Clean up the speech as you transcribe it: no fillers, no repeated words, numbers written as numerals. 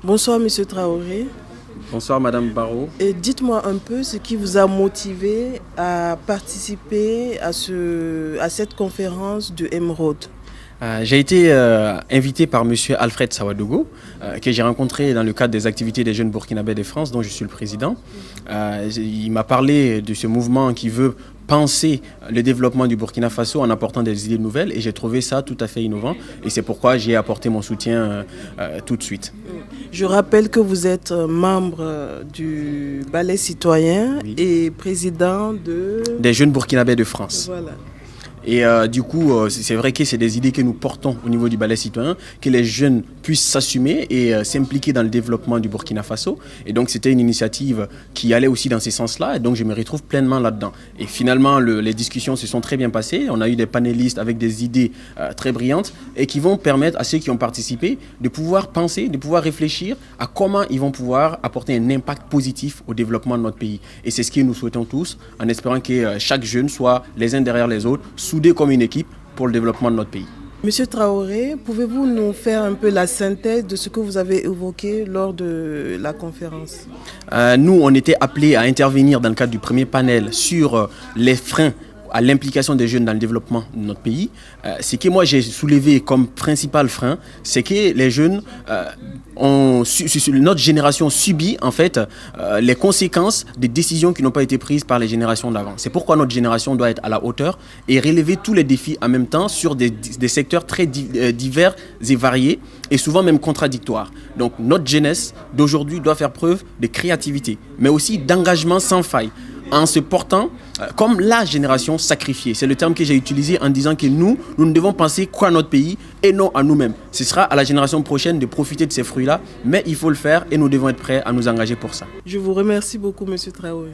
Bonsoir Monsieur Traoré. Bonsoir Madame Barrault. Et dites-moi un peu ce qui vous a motivé à participer à cette conférence de Emeraude. J'ai été invité par Monsieur Alfred Sawadogo, que j'ai rencontré dans le cadre des activités des jeunes burkinabés de France, dont je suis le président. Il m'a parlé de ce mouvement qui veut penser le développement du Burkina Faso en apportant des idées nouvelles et j'ai trouvé ça tout à fait innovant et c'est pourquoi j'ai apporté mon soutien tout de suite. Je rappelle que vous êtes membre du Ballet citoyen et président des jeunes burkinabés de France. Voilà. Et du coup, c'est vrai que c'est des idées que nous portons au niveau du Ballet citoyen, que les jeunes puissent s'assumer et s'impliquer dans le développement du Burkina Faso. Et donc, c'était une initiative qui allait aussi dans ces sens-là. Et donc, je me retrouve pleinement là-dedans. Et finalement, les discussions se sont très bien passées. On a eu des panélistes avec des idées très brillantes et qui vont permettre à ceux qui ont participé de pouvoir penser, de pouvoir réfléchir à comment ils vont pouvoir apporter un impact positif au développement de notre pays. Et c'est ce que nous souhaitons tous, en espérant que chaque jeune soit les uns derrière les autres, soudés comme une équipe pour le développement de notre pays. Monsieur Traoré, pouvez-vous nous faire un peu la synthèse de ce que vous avez évoqué lors de la conférence? Nous, on était appelés à intervenir dans le cadre du premier panel sur les freins à l'implication des jeunes dans le développement de notre pays. Ce que moi j'ai soulevé comme principal frein, c'est que les jeunes, notre génération subit en fait les conséquences des décisions qui n'ont pas été prises par les générations d'avant. C'est pourquoi notre génération doit être à la hauteur et relever tous les défis en même temps sur des secteurs très divers et variés et souvent même contradictoires. Donc notre jeunesse d'aujourd'hui doit faire preuve de créativité, mais aussi d'engagement sans faille, en se portant comme la génération sacrifiée. C'est le terme que j'ai utilisé en disant que nous ne devons penser qu'à notre pays et non à nous-mêmes. Ce sera à la génération prochaine de profiter de ces fruits-là, mais il faut le faire et nous devons être prêts à nous engager pour ça. Je vous remercie beaucoup, Monsieur Traoré.